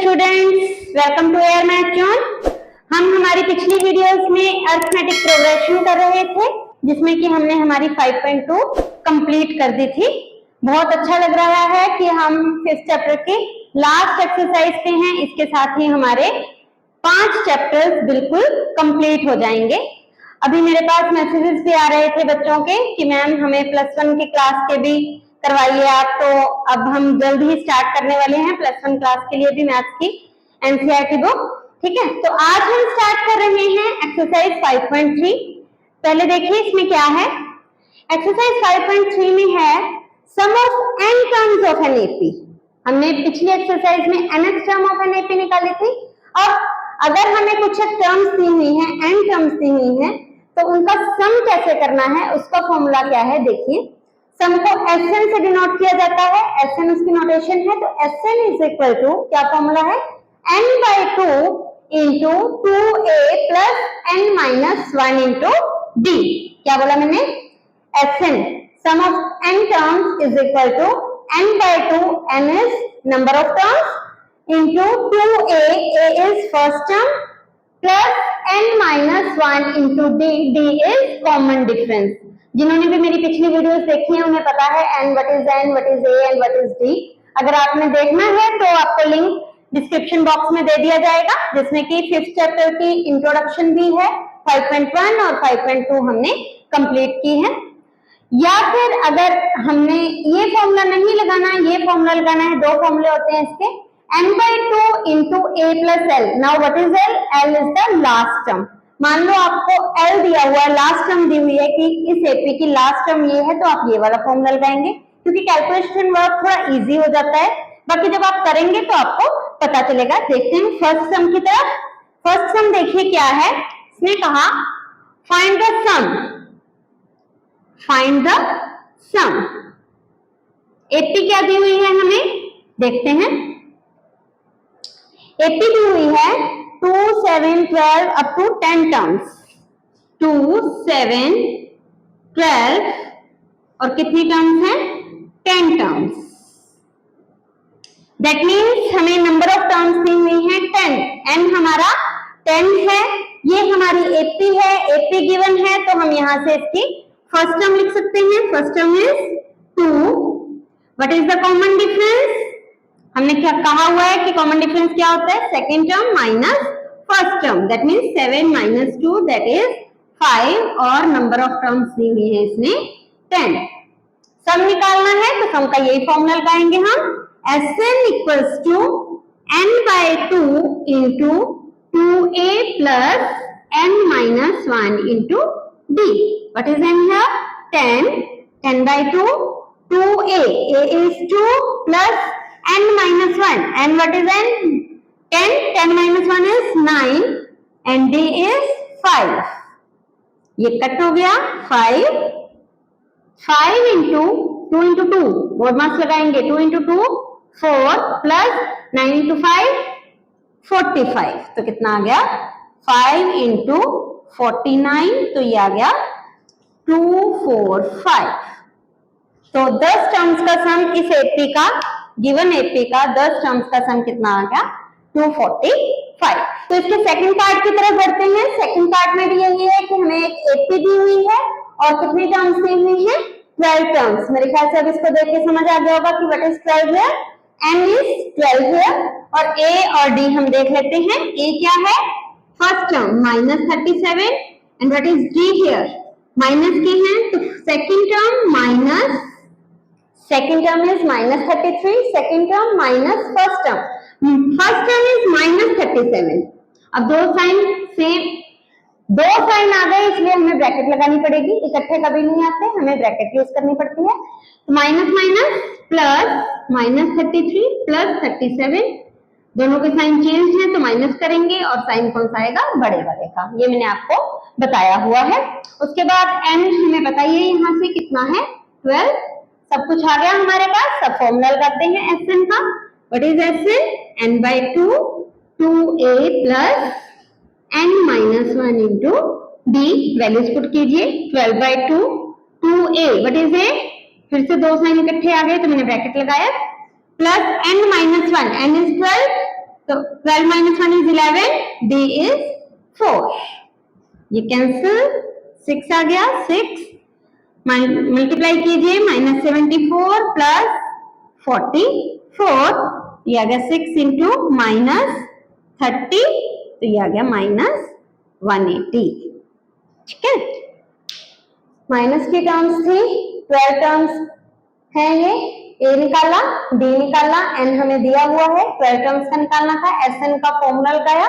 Students, welcome to air math zone. हम हमारी पिछली वीडियोस में अरिथमेटिक प्रोग्रेशन कर रहे थे, जिसमें कि हमने हमारी 5.2 कंप्लीट कर दी थी। बहुत अच्छा लग रहा है कि हम 5th चैप्टर के लास्ट एक्सरसाइज पे हैं। इसके साथ ही हमारे 5 चैप्टर्स बिल्कुल कंप्लीट हो जाएंगे। अभी मेरे पास मैसेजेस भी आ रहे थे बच्चों के कि मैम हमें +1 की क्लास के भी करवाइए आप, तो अब हम जल्द ही स्टार्ट करने वाले हैं +1 क्लास के लिए भी मैथ्स की एनसीईआरटी बुक। ठीक है, तो आज हम स्टार्ट कर रहे हैं एक्सरसाइज 5.3। पहले देखिए इसमें क्या है। एक्सरसाइज 5.3 में है sum of n terms of an AP. हमने पिछली एक्सरसाइज में nth term of an AP निकाली थी। अब अगर हमें कुछ टर्म्स दी हुई हैं, n टर्म्स दी हुई हैं, तो उनका सम कैसे करना है, उसका फॉर्मूला क्या है। देखिए, सम को Sn से डिनोट किया जाता है। Sn उसकी नोटेशन है, तो Sn इज इक्वल टू क्या फॉर्मूला है, n/2 into 2a plus n-1 into d। क्या बोला मैंने, Sn sum of n terms is equal to n/2, n is number of terms, into 2a, a is first term, plus n-1 into d, d is common difference. जिन्होंने भी मेरी पिछली videos देखी हैं उन्हें पता है n what is n, what is a and what is d। अगर आपने देखना है तो आपको लिंक डिस्क्रिप्शन बॉक्स में दे दिया जाएगा, जिसमें कि 5th चैप्टर की इंट्रोडक्शन भी है। 5.1 और 5.2 हमने कंप्लीट की है। या फिर अगर हमने ये फॉर्मूला नहीं लगाना, ये फॉर्मूला लगाना है, दो फॉर्मूले होते हैं इसके, n/2 into a plus l। Now what is l, l is the last term. मान लो आपको l दिया हुआ है, लास्ट टर्म दी हुई है कि इस एपी की लास्ट टर्म ये है, तो आप ये वाला फॉर्मूला लगाएंगे, क्योंकि कैलकुलेशन वर्क थोड़ा इजी हो जाता है। बाकी जब आप करेंगे तो आपको पता चलेगा। देखते हैं फर्स्ट सम की तरफ। फर्स्ट सम देखिए क्या है। इसने कहा find the sum, find the sum. AP क्या दी हुई है हमें, देखते हैं। एपी दी हुई है 2, 7, 12 अप टू 10 टर्म्स। 2, 7, 12 और कितनी टर्म्स हैं, 10 टर्म्स। दैट मीन्स हमें नंबर ऑफ टर्म्स दी हुई है 10। n हमारा 10 है, ये हमारी एपी है, एपी गिवन है, तो हम यहां से इसकी फर्स्ट टर्म लिख सकते हैं। First term is 2। What is the common difference, हमने क्या कहा हुआ है कि कॉमन डिफरेंस क्या होता है, second term minus first term. That means 7 minus 2 that is 5, और नंबर ऑफ टर्म्स दी हुई है इसमें 10। सम निकालना है तो सम का यही फॉर्मूला लगाएंगे हम, Sn equals to n/2 into 2a plus n-1 into d। What is n here, 10, 10/2, 2a, a is 2 plus n-1, n what is n, 10, 10 minus 1 is 9 and d is 5। ये कट हो गया 5, 5 इंटू 2 इंटू 2 बोर्ड मार्क्स लगाएंगे, 2 into 2 4 plus 9 into 5 45। तो कितना आ गया, 5 into 49, तो ये आ गया 245। तो 10 टर्म्स का सम इस एपी का, गिवन एपी का 10 टर्म्स का सम कितना आ गया, 245। तो इसके सेकंड पार्ट की तरफ बढ़ते हैं। सेकंड पार्ट में भी यही है कि हमें एक एपी दी हुई है और कितनी टर्म्स दी हुई है, 12 टर्म्स। मेरे ख्याल से अब इसको देख के समझ आ गया होगा कि what is 12 here, n is 12 here, और a और d हम देख लेते हैं। a क्या है, first term -37 and what is d here, minus के हैं, तो second term minus, second term is -33, second term minus first term, first term is -37। अब दो साइन सेम, दो साइन आ गए इसलिए हमें ब्रैकेट लगानी पड़ेगी, इकट्ठे कभी नहीं आते, हमें ब्रैकेट यूज करनी पड़ती है। तो माइनस माइनस प्लस, -33 प्लस 37, दोनों के साइन चेंज है तो माइनस करेंगे, और साइन कौन सा आएगा, बड़े वाले का, ये मैंने आपको बताया हुआ है। उसके बाद n हमें बताइए यहाँ से कितना है, 12। सब कुछ आ गया हमारे पास, सब फॉर्मूला लगाते हैं Sn का। What is Sn, n/2 2a plus n-1 into d, values put कीजिए, 12/2 2a, व्हाट इज a, फिर से दो साइन इकट्ठे आ गए तो मैंने ब्रैकेट लगाया, प्लस n-1, n इज 12, तो 12 minus 1 is 11, D is 4. ये कैंसिल, 6 आ गया, 6 मल्टीप्लाई कीजिए, -74 प्लस 44, ये आ गया 6 इंटू -30, तो ये आ गया -180। ठीक है, माइनस की टर्म्स थी, 12 टर्म्स है ये, ए निकाला, डी निकाला, एन हमें दिया हुआ है, 12 टर्म्स का निकालना था, एस एन का फॉर्मूला लगाया,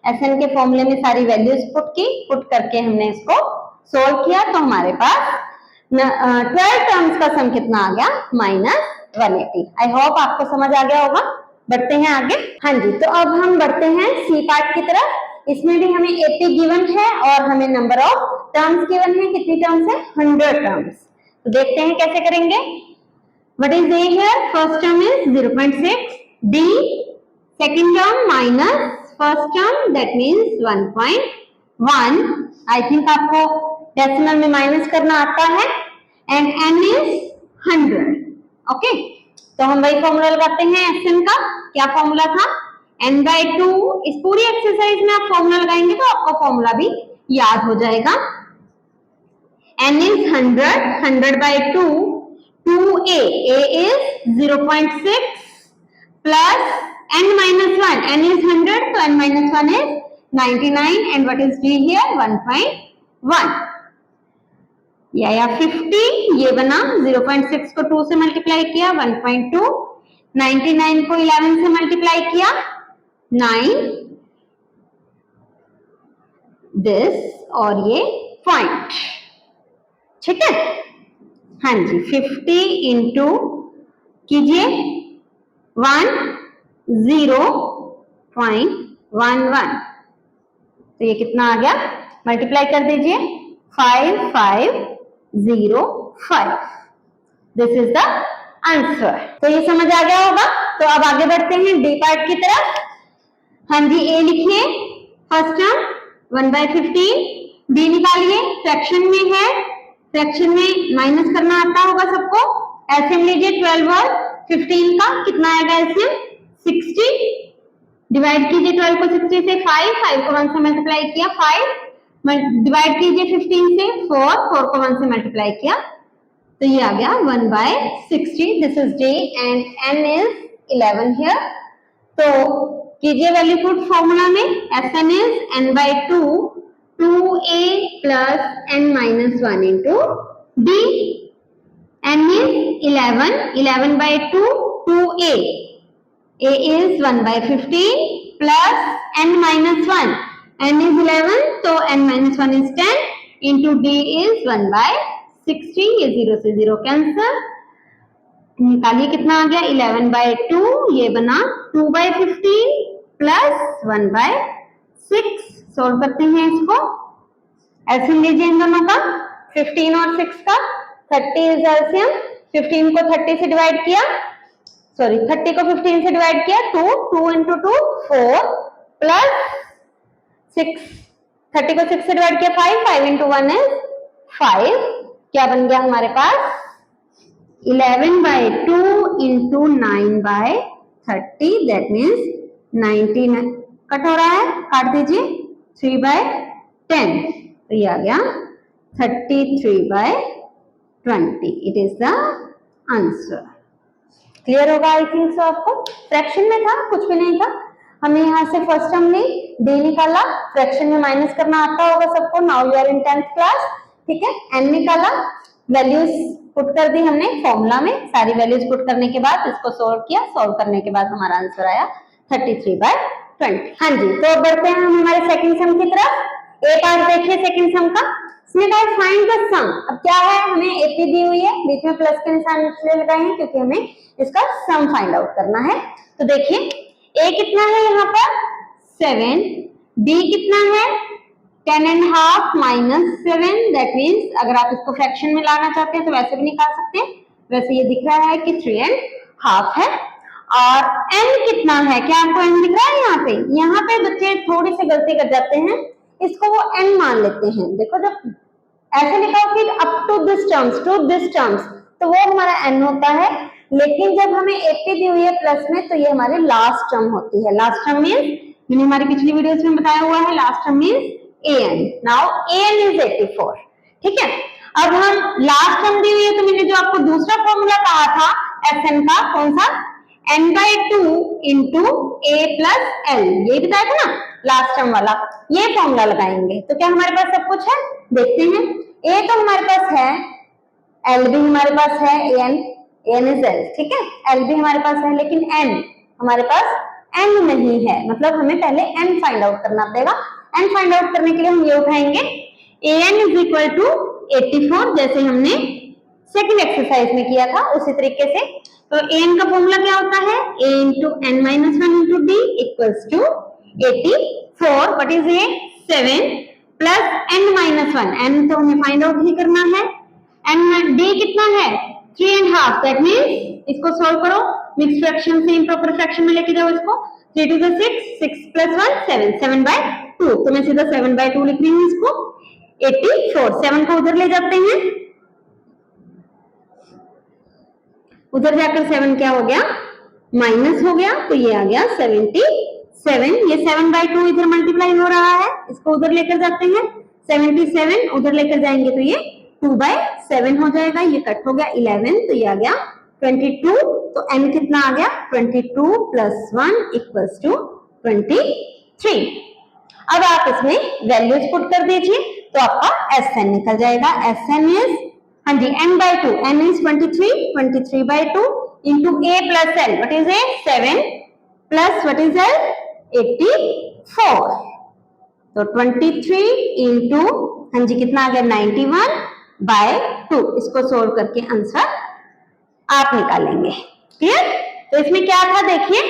एस एन के फॉर्मूले में सारी वैल्यूज पुट की, पुट करके हमने इसको सोल्व किया, तो हमारे पास 12 टर्म्स का सम कितना आ गया, -180। आई होप आपको समझ आ गया होगा। बढ़ते हैं आगे। हाँ जी, तो अब हम बढ़ते हैं सी पार्ट की तरफ। इसमें भी हमें 80 गिवन है और हमें नंबर ऑफ टर्म्स गिवन है। कितनी टर्म्स है, 100 टर्म्स। तो देखते हैं कैसे करेंगे। What is A here? First term is 0.6. D, second term minus first term, that means 1.1. I think आपको डेसिमल में माइनस करना आता है। And N is 100. Okay? तो हम वही फॉर्मूला लगाते हैं SN का। क्या फॉर्मूला था? N/2। इस पूरी एक्सरसाइज में आप फॉर्मूला लगाएंगे तो आपका फॉर्मूला भी याद हो जाएगा। N is 100, 100/2, 2a, a is 0.6 plus n minus 1, n is 100, so n minus 1 is 99, and what is d here, 1.1. ये आया 50, ये बना 0.6 को 2 से मल्टीप्लाई किया 1.2, 99 को 11 से मल्टीप्लाई किया 9, दिस और ये पॉइंट। ठीक है, हाँ जी, 50 इंटू कीजिए 10.11, तो ये कितना आ गया, मल्टीप्लाई कर दीजिए 5505। This is the answer. तो ये समझ आ गया होगा। तो अब आगे बढ़ते हैं डी पार्ट की तरफ। हाँ जी, ए लिखिए फर्स्ट टर्म 1/15, डी निकालिए, फ्रैक्शन में है, फ्रैक्शन में माइनस करना आता होगा सबको। एलसीएम लीजिए 12 और 15 का, कितना आएगा एलसीएम, 60। डिवाइड कीजिए 12 को 60 से 5 को 1 से मल्टीप्लाई किया 5, डिवाइड कीजिए 15 से 4 को 1 से मल्टीप्लाई किया, तो ये आ गया 1/60। This is d and n is 11 here. तो कीजिए वैल्यू पुट फॉर्मूला में, S n is n/2, 2a plus n minus 1 into d. n is 11, 11/2, 2a. a is 1/15 plus n minus 1. n is 11, so n minus 1 is 10 into d is 1/60. ये 0 से 0 cancel, निकालिए कितना आ गया, 11/2, ये बना 2/15 plus 1/6। Solve करते हैं इसको। एलसीएम लीजिए इन दोनों का, 15 और 6 का, 30 इज एलसीएम। 15 को 30 से डिवाइड किया, सॉरी 30 को 15 से डिवाइड किया 2 इंटू 2 4 प्लस 6, 30 को 6 से डिवाइड किया 5 इंटू 1 इज 5। क्या बन गया हमारे पास, 11/2 इंटू 9/30, दैट मीन्स 99 कट हो रहा है, काट दीजिए 3/10, तो ये आ गया 33/20। It is the answer. Clear होगा आई थिंक सो आपको। फ्रैक्शन में था, कुछ भी नहीं था, हमने यहाँ से फर्स्ट टर्म ली, डी निकाला, फ्रैक्शन में माइनस करना आता होगा सबको, now you are in 10th class. ठीक है, एन निकाला, वैल्यूज पुट कर दी हमने फॉर्मूला में, सारी वैल्यूज पुट करने के बाद इसको सोल्व किया, सोल्व करने के बाद हमारा आंसर आया 33/20। हाँ जी, तो बढ़ते हैं हम हमारे सेकंड सम की तरफ। ए पार्ट देखिए सेकंड सम का, इसमें कहा फाइंड द सम। अब क्या है, हमें 80 दी हुई है, बीच में प्लस के निशान इसलिए लगाए हैं क्योंकि हमें इसका सम फाइंड आउट करना है। तो देखिए ए कितना है यहाँ पर 7, डी कितना है 10.5 minus 7, दैट मीन्स अगर आप इसको फ्रैक्शन में लाना चाहते हैं तो वैसे भी निकाल सकते हैं। वैसे ये दिख रहा है कि 3.5 है। और n कितना है, क्या आपको n दिख रहा है यहाँ पे बच्चे थोड़ी सी गलती कर जाते हैं, इसको वो n मान लेते हैं। देखो जब ऐसे लिखा हो कि अप टू दिस टर्म्स, तो वो हमारा n होता है, लेकिन जब हमें एपी दी हुई है प्लस में, तो ये हमारी लास्ट टर्म होती है। लास्ट टर्म मींस, मैंने हमारी पिछली वीडियोस में बताया हुआ है, last term means an। Now an is 84। ठीक है, अब हम लास्ट टर्म दी हुई है, तो मैंने जो आपको दूसरा फॉर्मूला कहा था Fn का, कौन सा, n/2 into a plus l, ये बताया था ना लास्ट टर्म वाला, ये फॉर्मूला लगाएंगे। तो क्या हमारे पास सब कुछ है, देखते हैं। a तो हमारे पास है, l भी हमारे पास है, an इज l, ठीक है, l भी हमारे पास है, लेकिन n हमारे पास n नहीं है, मतलब हमें पहले n फाइंड आउट करना पड़ेगा। n फाइंड आउट करने के लिए हम ये उठाएंगे an इज इक्वल टू 84, जैसे हमने सेकंड एक्सरसाइज में किया था उसी तरीके से। तो an का फॉर्मूला क्या होता है, a into n minus 1 into d equals to 84, what is ये 7 प्लस n माइनस 1, n तो हमें फाइंड आउट ही करना है, n d कितना है 3.5, दैट मींस इसको सॉल्व करो, मिक्स फ्रैक्शन से इम्प्रॉपर फ्रैक्शन में लेके जाओ इसको, 3 टू 6, 6 प्लस 1 7, 7/2, तो मैं सीधा 7/2 लिख रही हूँ इसको, 84, 7 को उधर ले जाते हैं, उधर जाकर 7 क्या हो गया, माइनस हो गया, तो ये आ गया 77, ये 7/2 इधर मल्टीप्लाई हो रहा है, इसको उधर लेकर जाते हैं, 77 उधर लेकर जाएंगे तो ये 2/7 हो जाएगा, ये कट हो गया 11, तो ये आ गया 22, तो n कितना आ गया 22 प्लस 1 इक्वल्स टू 23। अब आप इसमें वैल्यूज पुट कर दीजिए, तो आपका Sn निकल जाएगा, Sn इज, हाँ जी, n/2, n is 23, 23/2 into a plus l, what is a 7 plus what is l 84, तो 23 इंटू, हाँ जी, कितना आ गया 91/2, इसको सोल्व करके आंसर आप निकालेंगे। क्लियर, तो इसमें क्या था देखिए,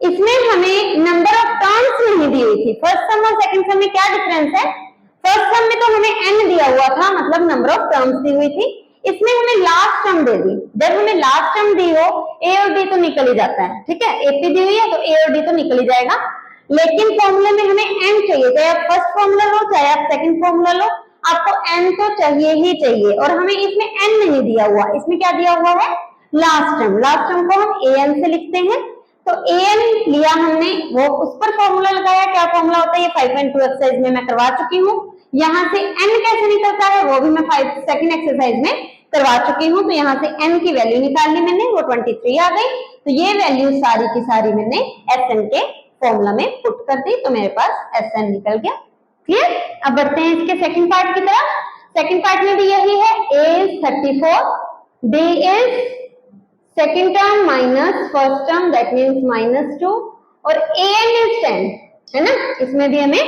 इसमें हमें नंबर ऑफ टर्म्स नहीं दी हुई थी। फर्स्ट सम और सेकंड सम में क्या डिफरेंस है, फर्स्ट सम में तो हमें n दिया हुआ था, मतलब नंबर ऑफ टर्म्स दी हुई थी, इसमें हमें लास्ट टर्म दे दी। जब हमें लास्ट टर्म दी हो, a और d तो निकल ही जाता है, ठीक है, AP दी हुई है तो a और d तो निकल ही जाएगा, लेकिन फॉर्मूले में हमें n चाहिए, चाहे आप फर्स्ट फॉर्मूला लो चाहे आप सेकंड फॉर्मूला लो, आपको n तो चाहिए ही चाहिए, और हमें इसमें n नहीं दिया हुआ, इसमें क्या दिया हुआ है लास्ट टर्म। लास्ट टर्म को हम an से लिखते हैं, तो an लिया हमने, वो उस पर फॉर्मूला लगाया, क्या फॉर्मूला होता है ये 5.2 एक्सरसाइज में मैं करवा चुकी हूँ। यहाँ से n कैसे निकलता है वो भी मैं सेकंड एक्सरसाइज में करवा चुकी हूँ, तो यहाँ से n की वैल्यू निकाल ली मैंने, वो 23 आ गई, तो ये वैल्यू सारी की सारी मैंने Sn के फॉर्मूला में पुट कर दी, तो मेरे पास Sn निकल गया। क्लियर, अब बढ़ते हैं इसके सेकंड पार्ट की तरफ। सेकंड पार्ट में भी यही है, a is 34, d is second term minus first term, that means -2, और an इज 10, है ना, इसमें भी हमें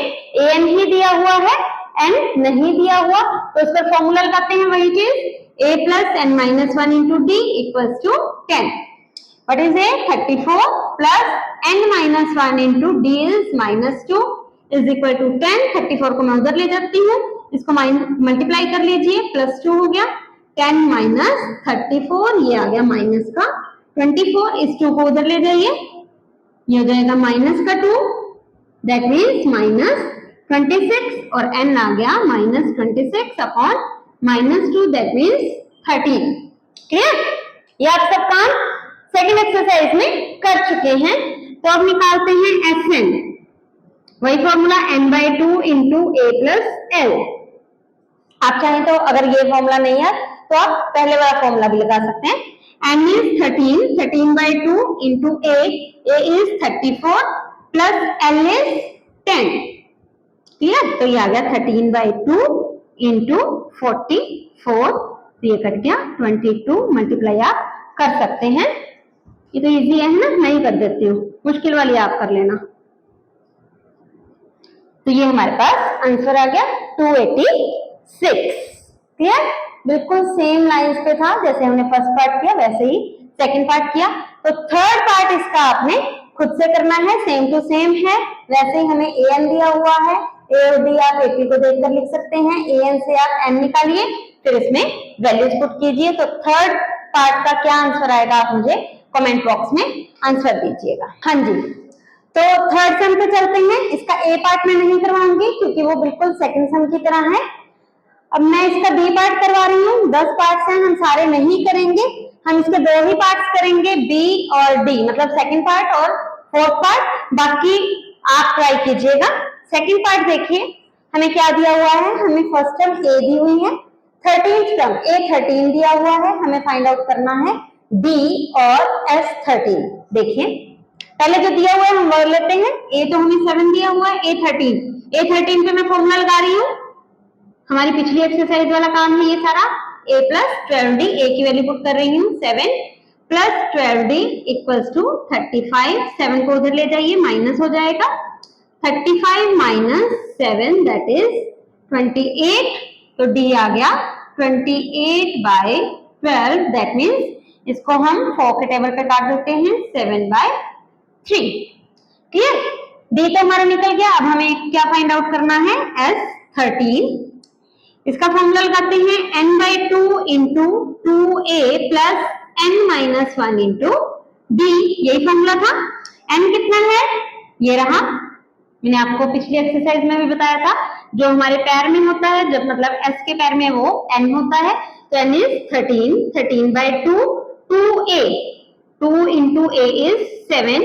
an ही दिया हुआ है, n नहीं दिया हुआ, तो इस पर फॉर्मूला लगाते हैं वही चीज, a plus n minus 1 into d equals to 10, what is a 34 plus n minus 1 into d is -2 is equal to 10, 34 को मैं उधर ले जाती हूँ, इसको मल्टीप्लाई कर लीजिए, +2 हो गया, 10 माइनस 34, ये आ गया माइनस का 24, इस 2 को उधर ले जाइए, ये हो जाएगा माइनस का 2, दैट मीन्स -26, और n आ गया -26 अपॉन -2, दैट मीन्स 13। क्लियर, ये आप सब काम सेकंड एक्सरसाइज में कर चुके हैं, तो अब निकालते हैं Sn, वही formula n/2 into a plus l। आप चाहें तो अगर ये फॉर्मूला नहीं है तो आप पहले वाला फॉर्मूला भी लगा सकते हैं, n is 13, 13/2 into a is 34 plus l is 10। Clear, तो ये आ गया 13/2 इंटू 44, तो ये कट गया 22, मल्टीप्लाई आप कर सकते हैं, ये तो इजी है ना, मैं ही कर देती हूँ, मुश्किल वाली आप कर लेना। तो ये हमारे पास आंसर आ गया 286। क्लियर, बिल्कुल सेम लाइंस पे था, जैसे हमने फर्स्ट पार्ट किया वैसे ही सेकंड पार्ट किया, तो थर्ड पार्ट इसका आपने खुद से करना है, सेम टू सेम है, वैसे ही हमें an दिया हुआ है, a और d आप AP को देखकर लिख सकते हैं, an से आप n निकालिए, फिर इसमें वैल्यूज पुट कीजिए, तो थर्ड पार्ट का क्या आंसर आएगा आप मुझे कमेंट बॉक्स में आंसर दीजिएगा। हाँ जी, तो थर्ड सम पे चलते हैं, इसका ए पार्ट में नहीं करवाऊंगी क्योंकि वो बिल्कुल सेकंड सम की तरह है। अब मैं इसका बी पार्ट करवा रही हूँ, 10 पार्ट्स हैं, हम सारे नहीं करेंगे, हम इसके दो ही पार्ट्स करेंगे, बी और डी, मतलब सेकंड पार्ट और फोर्थ पार्ट, बाकी आप ट्राई कीजिएगा। सेकंड पार्ट देखिए, हमें क्या दिया हुआ है, हमें फर्स्ट टर्म ए दी हुई है, 13th टर्म ए 13 दिया हुआ है, हमें फाइंड आउट करना है डी और एस 13। देखिए पहले जो दिया हुआ है हम वो लेते हैं, ए तो हमें 7 दिया हुआ है, ए 13 पे मैं फॉर्मूला लगा रही हूँ, हमारी पिछली एक्सरसाइज वाला काम है ये सारा। a प्लस 12d, a की वैल्यू पुट कर रही हूँ 7 प्लस 12d इक्वल्स टू 35, 7 को उधर ले जाइए माइनस हो जाएगा, 35 माइनस 7 दैट इज 28, तो d आ गया 28/12, दैट मीन्स इसको हम 4 के टेबल पे काट देते हैं 7/3। क्लियर, d तो हमारा निकल गया। अब हमें क्या फाइंड आउट करना है, S13। इसका फॉर्मूला लगाते हैं n/2 into 2a plus n-1 into d, यही फॉर्मूला था। n कितना है, ये रहा, मैंने आपको पिछली एक्सरसाइज में भी बताया था, जो हमारे पैर में होता है, जब मतलब s के पैर में वो n होता है, तो n is 13, 13/2, 2a, 2 into a is 7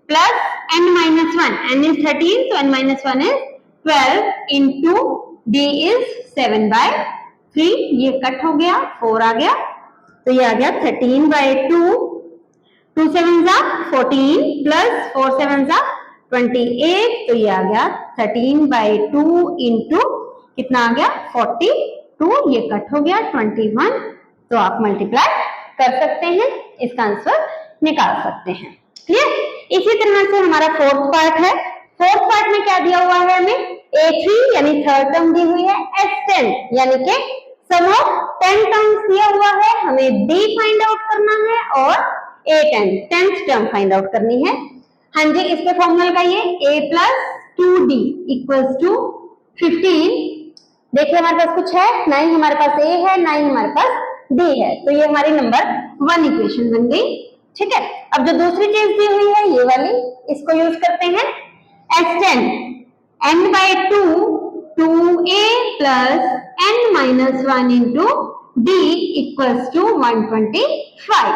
plus n-1, n is 13, तो n-1 is 12 into d is 7/3, ये कट हो गया, 4 आ गया, तो ये आ गया 13/2, 2 7 14 प्लस 4 7 28, तो ये आ गया 13/2 इंटू कितना आ गया 42, ये कट हो गया 21, तो आप मल्टीप्लाई कर सकते हैं, इसका आंसर निकाल सकते हैं। क्लियर, इसी तरह से हमारा फोर्थ पार्ट है। फोर्थ पार्ट में क्या दिया हुआ है, हमें A3 यानी थर्ड टर्म दी हुई है, S10 यानी कि सम ऑफ 10 टर्म्स दिया हुआ है, हमें D फाइंड आउट करना है और A10 10th term find out करनी है। हाँ जी, इसके फॉर्मूला लगाइए, A plus 2D equals to 15। देखिए हमारे पास कुछ है, ना ही हमारे पास A है ना ही हमारे पास D है, तो ये हमारी नंबर 1 इक्वेशन बन गई। ठीक है, अब जो दूसरी चीज दी हुई है ये वाली, इसको यूज करते हैं, S10 n/2 2a plus n-1 into d equals to 125।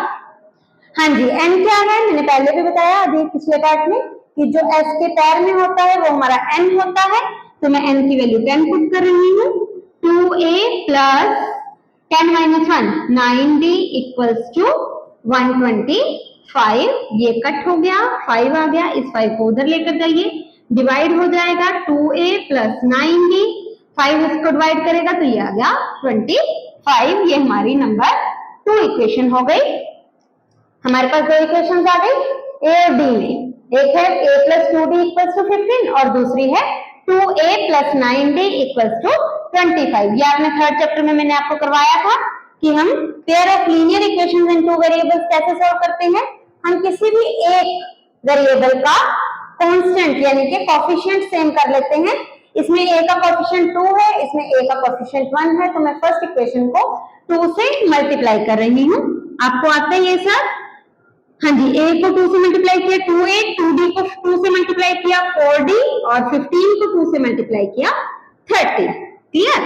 हाँ जी, n क्या है, मैंने पहले भी बताया अभी पिछले पार्ट में कि जो s के पैर में होता है वो हमारा n होता है, तो मैं n की वैल्यू 10 पुट कर रही हूँ, 2a plus 10-1 9d equals to 125, ये कट हो गया, 5 आ गया, इस 5 को उधर लेकर जाइए, डिवाइड हो जाएगा 2a प्लस 9d, 5 इसको डिवाइड करेगा तो ये आ गया 25, ये हमारी नंबर 2 इक्वेशन हो गई। हमारे पास दो इक्वेशन आ गई a और d में, एक है a plus 2d equals to 15 और दूसरी है 2a plus 9d equals to 25। ये आपने थर्ड चैप्टर में मैंने आपको करवाया था कि हम pair of linear equations in two variables कैसे सॉल्व करते हैं। हम किसी भी एक वेरिएबल का कांस्टेंट यानी कि कोफिशिएंट सेम कर लेते हैं, इसमें a का कोफिशिएंट 2 है, इसमें a का कोफिशिएंट 1 है, तो मैं फर्स्ट इक्वेशन को 2 से मल्टीप्लाई कर रही हूँ। आपको आता है ये सर? हाँ जी, a को 2 से मल्टीप्लाई किया 2a, 2d को 2 से मल्टीप्लाई किया 4d और 15 को 2 से मल्टीप्लाई किया 30। क्लियर,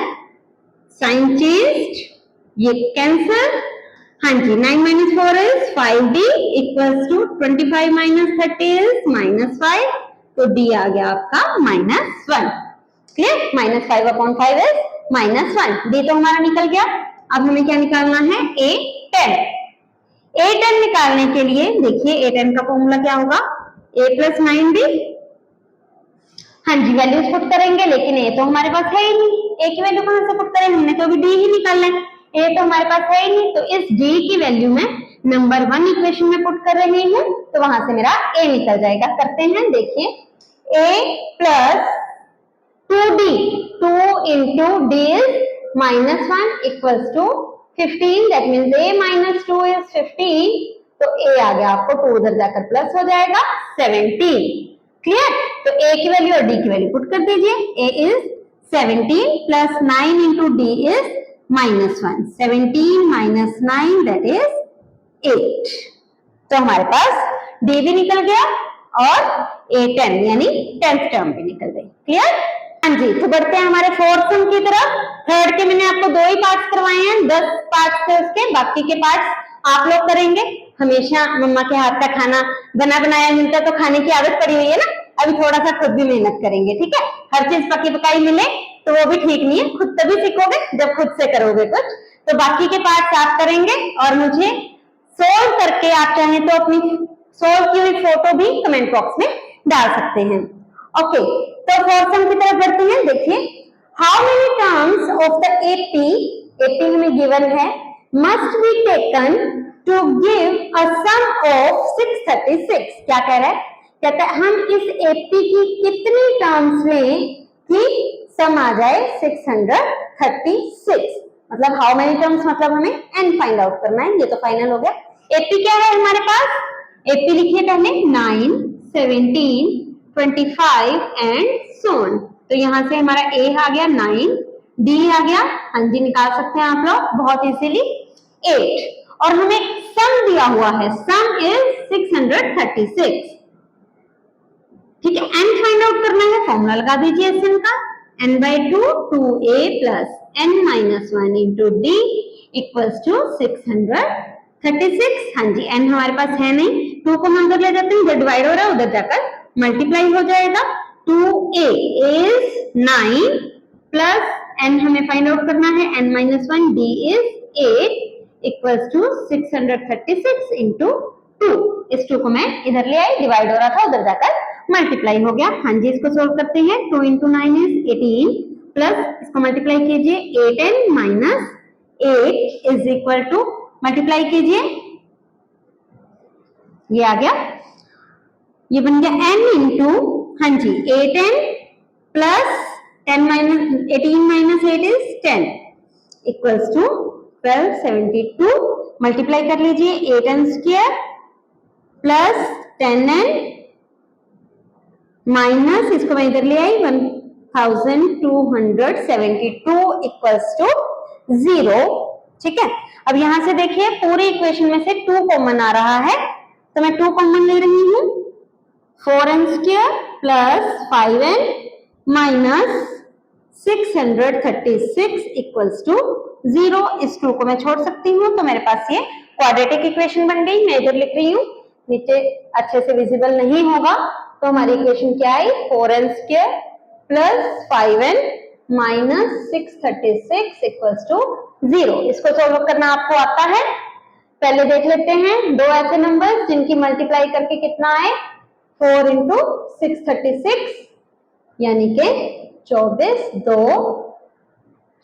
साइन चेंज्ड, ये कैंसिल। हाँ जी, 9 minus 4 is 5d equals to 25 minus 30 is -5, तो d आ गया आपका -1। क्लियर, -5/5 is -1, d तो हमारा निकल गया। अब हमें क्या निकालना है, A10। A10 निकालने के लिए देखिए A10 का फॉर्मूला क्या होगा, a प्लस 9d। हाँ जी, वैल्यूज पुट करेंगे, लेकिन a तो हमारे पास है ही नहीं, a की वैल्यू कहां से पुट करें, हमने तो अभी d ही निकालना है, a तो हमारे पास है ही नहीं, तो इस d की वैल्यू में नंबर 1 इक्वेशन में पुट कर रही हूँ, तो वहां से मेरा a निकल जाएगा। करते हैं, देखिए a plus 2d, 2 into d is -1 equals to 15, that means a minus 2 is 15, तो a आ गया आपको 2 उधर जाकर प्लस हो जाएगा 17। क्लियर, तो a की वैल्यू और d की वैल्यू पुट कर दीजिए, a is 17 plus 9 into d is -1, 17 minus 9 that is 8, तो हमारे पास d भी निकल गया और A10 यानी 10th टर्म भी निकल गई। क्लियर, हाँ जी, तो बढ़ते हैं हमारे फोर्थ सम की तरफ। थर्ड के मैंने आपको 2 ही पार्ट्स करवाए हैं, 10 पार्ट्स थे उसके, बाकी के पार्ट्स आप लोग करेंगे? हमेशा मम्मा के हाथ का खाना बना बनाया मिलता तो खाने की आदत पड़ी हुई है ना, अभी थोड़ा सा खुद भी मेहनत करेंगे, ठीक है? हर चीज पकी पकाई मिले तो वो भी ठीक नहीं है, खुद तभी सीखोगे जब खुद से करोगे कुछ। तो बाकी के पार्ट्स आप करेंगे और मुझे सोल्व करके आप चाहें तो अपनी सोल्व की हुई फोटो भी कमेंट बॉक्स में डाल सकते हैं। ओके, तो फोर्थ सम की तरफ बढ़ते हैं। देखिए, how many terms of the 80 हमें गिवन है, must be taken to give a sum of 636। क्या कह रहा है? कहता है हम इस 80 की कितनी टर्म्स लें कि सम आ जाए 636। मतलब हाउ मेनी टर्म्स मतलब हमें n फाइंड आउट करना है। ये तो फाइनल हो गया। 80 क्या है हमारे पास? 80 लिखिए पहले 9, 17, 25 एंड so on। तो यहां से हमारा a आ गया 9, d आ गया, हाँ जी निकाल सकते हैं आप लोग बहुत इजीली, 8, और हमें सम दिया हुआ है, सम इज 636। ठीक है, n फाइंड आउट करना है, फॉर्मूला लगा दीजिए sm का, n/2 2a plus n minus 1 into d equals to 636। हाँ जी, n हमारे पास है नहीं, 2 को हम उधर ले जाते हैं, जो डिवाइड हो रहा है उधर जाकर मल्टीप्लाई हो जाएगा। 2a is 9 plus n हमें फाइंड आउट करना है, n minus 1, d is 8 equals to 636 into 2। इस 2 को मैं इधर ले आई, डिवाइड हो रहा था उधर जाकर मल्टीप्लाई हो गया। हाँ जी, इसको सोल्व करते हैं। 2 into 9 is 18 प्लस इसको मल्टीप्लाई कीजिए, 8n minus 8 is equal to, multiply कीजिए, ये आ गया, ये बन गया n इंटू, हाँ जी 8n plus 10 minus 18 minus 8 is 10 equals to 1272। Multiply कर लीजिए, 8n square plus 10n minus, इसको मैं इधर ले आई, 1272 इक्वल्स टू 0। ठीक है, अब यहां से देखिए पूरी इक्वेशन में से 2 कॉमन आ रहा है, तो मैं 2 कॉमन ले रही हूं, 4n square plus 5n minus 636 equals to 0। इस 2 को मैं छोड़ सकती हूँ, तो मेरे पास ये क्वाड्रेटिक इक्वेशन बन गई। मैं इधर लिख रही हूँ, नीचे अच्छे से विजिबल नहीं होगा, तो हमारी इक्वेशन क्या आई, 4n square plus 5n minus 636 equals to 0। इसको सॉल्व करना आपको आता है? पहले देख लेते हैं दो ऐसे नंबर जिनकी मल्टीप्लाई करके कितना आए, 4 इंटू 636 यानी के 24, 2,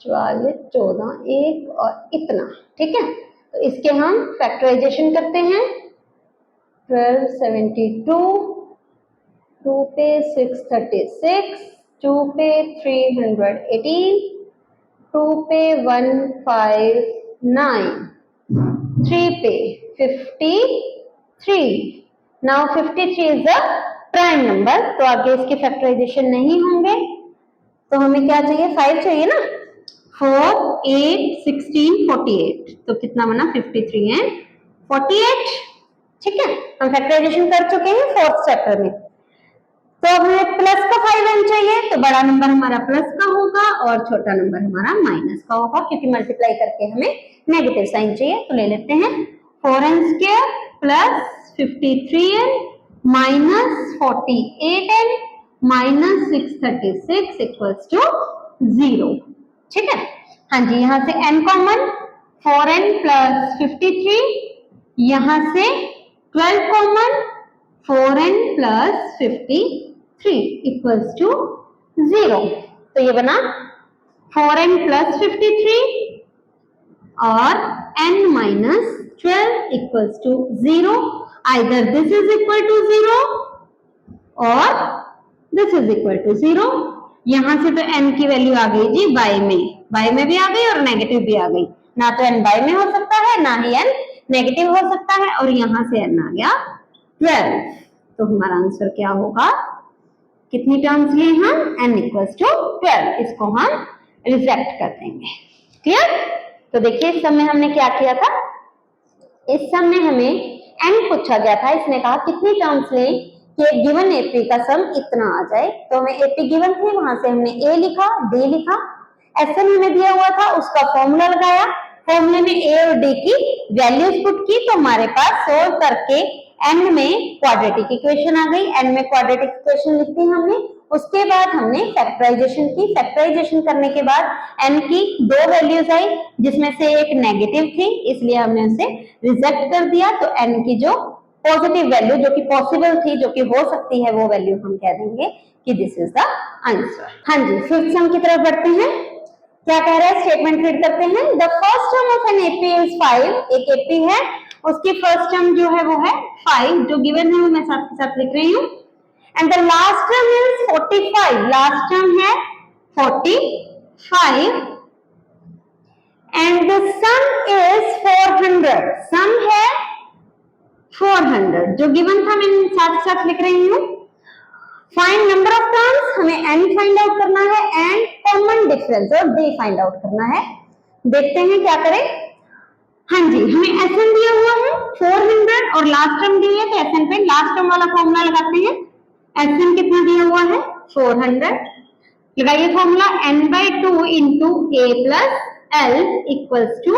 44, 14, 1 और इतना। ठीक है, तो इसके हम फैक्टराइजेशन करते हैं। 1272, 2 पे 636, 2 पे 318, 2 पे 159, 3 पे 53। Now 53 is a prime number, तो आगे इसके फैक्टराइजेशन नहीं होंगे, तो हमें क्या चाहिए, 5 चाहिए ना। 4, 8, 16, 48, तो कितना बना, 53 एंड 48। ठीक है, हम फैक्टराइजेशन कर चुके हैं 4th चैप्टर में। तो हमें प्लस का 5n चाहिए, तो बड़ा नंबर हमारा प्लस का होगा और छोटा नंबर हमारा माइनस का होगा, क्योंकि मल्टीप्लाई करके हमें नेगेटिव साइन चाहिए। तो ले लेते हैं 4n square plus 53n minus 48n minus 636 equals to 0। ठीक है, हाँ जी, यहाँ से n कॉमन, 4n प्लस 53, यहाँ से 12 common, 4n plus 53 equals to 0। तो ये बना 4n प्लस 53 और n minus 12 equals to 0। Either this is equal to 0 और दिस इज इक्वल टू 0। यहां से तो n की वैल्यू आ गई जी बाय में भी आ गई और नेगेटिव भी आ गई। ना तो n बाय में हो सकता है, ना ही n नेगेटिव हो सकता है, और यहां से n आ गया 12। तो हमारा आंसर क्या होगा, कितनी टर्म्स लिए हम, n इक्वल्स टू 12। इसको हम रिजेक्ट कर देंगे। क्लियर? तो देखिए इस सम में हमने क्या किया था, इस सम में हमें n पूछा गया था, इसने कहा कितनी टर्म्स लें कि गिवन AP का सम इतना आ जाए। तो हमें AP गिवन थे, वहां से हमने A लिखा, D लिखा, SN हमें दिया हुआ था, उसका फॉर्मूला लगाया, फॉर्मूले में ए और डी की वैल्यूज पुट की तो हमारे पास सोल्व करके एन में क्वाड्रेटिक इक्वेशन आ गई। एन में क्वाड्रेटिक इक्वेशन लिख दी हमने। उसके बाद हमने फैक्टराइजेशन की। फैक्टराइजेशन करने के बाद एन की दो वैल्यूज आई जिसमें से एक नेगेटिव थी, इसलिए हमने उसे रिजेक्ट कर दिया। तो एन की जो पॉजिटिव वैल्यू जो कि पॉसिबल थी, जो कि हो सकती है, वो वैल्यू हम कह देंगे कि दिस इज द आंसर। हाँ जी, फिफ्थ सम की तरफ बढ़ते हैं। क्या कह रहा है, स्टेटमेंट रीड करते हैं। The first term of an AP is 5। एक एपी है, उसकी फर्स्ट टर्म जो है वो है 5, जो गिवन है वो मैं साथ के साथ लिख रही हूँ। And the last term is 45। Last term है 45 एंड द सम इज 400। सम है 400 जो गिवन था, मैं साथ साथ लिख रही हूँ। फाइंड नंबर ऑफ टर्म्स, हमें n फाइंड आउट करना है एंड कॉमन डिफरेंस और d फाइंड आउट करना है। देखते हैं क्या करें। हाँ जी, हमें Sn दिया हुआ है 400 और लास्ट टर्म दी है, तो Sn पे लास्ट टर्म वाला फॉर्मूला लगाते हैं। Sn कितना दिया हुआ है 400। लगाइए formula n/2 into a plus l equals to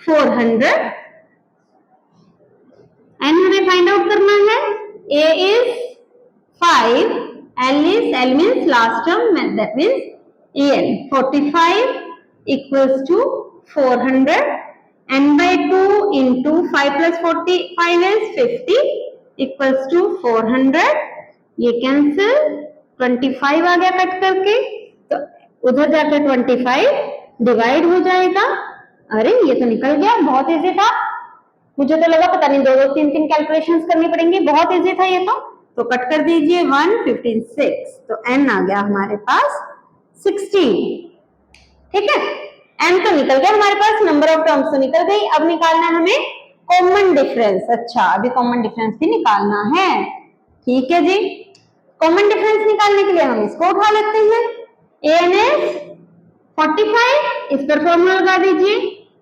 400। n हमें फाइंड आउट करना है। a is 5, L means last term, that means En. 45 equals to 400. n/2 into 5 plus 45 is 50 equals to 400. ये कैंसिल, 25 आ गया कट करके, तो उधर जाकर 25 डिवाइड हो जाएगा। अरे ये तो निकल गया, बहुत इजी था। मुझे तो लगा पता नहीं 2-2 3-3 कैलकुलेशंस करनी पड़ेंगी, बहुत इजी था ये तो कट कर दीजिए 1 15 6, तो n आ गया हमारे पास 16। ठीक है, n तो निकल गया हमारे पास, नंबर ऑफ टर्म्स तो निकल गई। अब निकालना है हमें कॉमन डिफरेंस। अच्छा, अभी कॉमन डिफरेंस भी निकालना है। ठीक है जी, कॉमन डिफरेंस निकालने के लिए हम इसको उठा लेते हैं। an is 45, इस पर फॉर्मूला लगा दीजिए।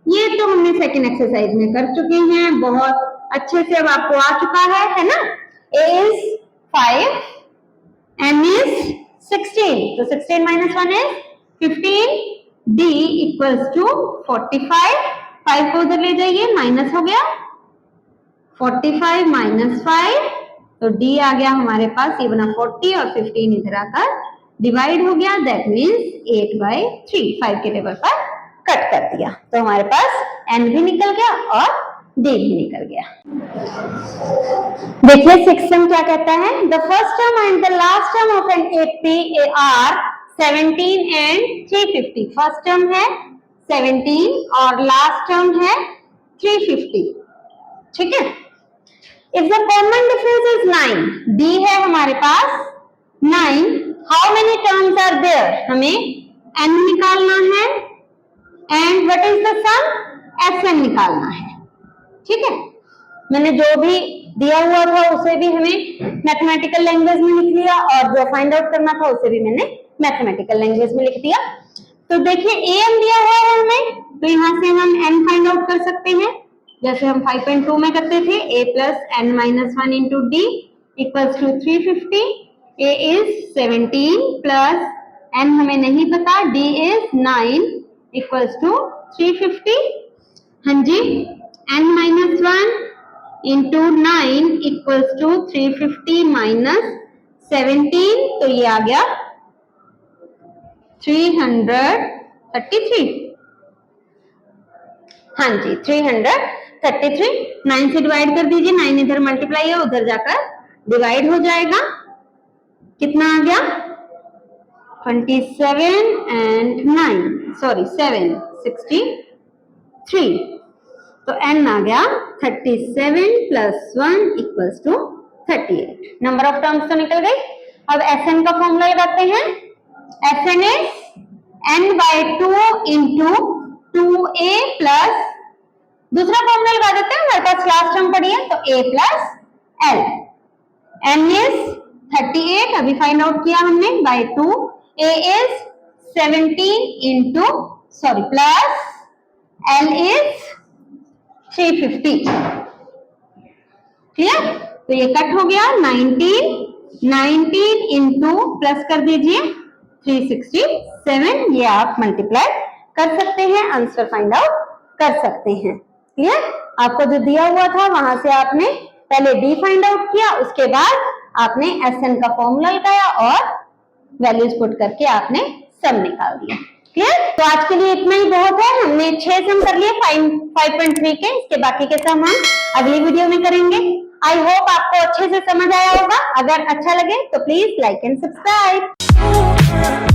ये तो हमने सेकेंड एक्सरसाइज में कर चुके हैं, बहुत अच्छे से अब आपको आ चुका है ना। a is 5, n is 16, तो 16 minus 1 is 15, d equals to 45। 5 को उधर ले जाइए, माइनस हो गया, 45 minus 5, तो d आ गया हमारे पास, ये बना 40 और 15 इधर आकर डिवाइड हो गया, दैट मीन्स 8/3। 5 के टेबल पर कट कर दिया, तो हमारे पास n भी निकल गया और d भी निकल गया। देखिए सिक्स्थ सम क्या कहता है। The first term and the last term of an AP are 17 and 350। First term है 17 और लास्ट टर्म है 350। ठीक है, if the common difference is 9, d है हमारे पास 9, how many terms are there, हमें n निकालना है and what is the sum, Sn निकालना है। ठीक है, मैंने जो भी दिया हुआ था उसे भी हमें मैथमेटिकल लैंग्वेज में लिख लिया और जो फाइंड आउट करना था उसे भी मैंने मैथमेटिकल लैंग्वेज में लिख दिया। तो देखिए an दिया हुआ है हमें, तो यहाँ से हम n फाइंड आउट कर सकते हैं, जैसे हम 5.2 में करते थे। a plus n minus 1 into d equals to 350। a is 17 plus n हमें नहीं पता, d इज 9 इक्वल्स टू 350। हाँ जी, n minus 1 into 9 equals to 350 minus 17, तो ये आ गया 333। हाँ जी, 333। 9 से डिवाइड कर दीजिए, 9 इधर मल्टीप्लाई है, उधर जाकर डिवाइड हो जाएगा। कितना आ गया 27 एंड 9 सॉरी 7 63, तो n आ गया 37 plus 1 equals to 38। Number of terms तो निकल गई। अब Sn का फॉर्मूला लगाते हैं। Sn is n/2 into 2a plus, दूसरा फॉर्मूला लगा देते हैं, हमारे पास लास्ट टर्म पड़ी है, तो a plus l। n is 38, अभी फाइंड आउट किया हमने, by 2। a is 17 into sorry plus l is 350। Clear, तो ये कट हो गया 19 इंटू प्लस कर दीजिए 367, ये आप मल्टीप्लाई कर सकते हैं, आंसर फाइंड आउट कर सकते हैं। क्लियर? आपको जो दिया हुआ था वहां से आपने पहले डी फाइंड आउट किया, उसके बाद आपने एसएन का फॉर्मूला लगाया और वैल्यूज पुट करके आपने सम निकाल दिया। क्लियर? तो आज के लिए इतना ही बहुत है। हमने 6 सम कर लिए 5.3 के, इसके बाकी के सम हम अगली वीडियो में करेंगे। आई होप आपको अच्छे से समझ आया होगा। अगर अच्छा लगे तो प्लीज लाइक एंड सब्सक्राइब।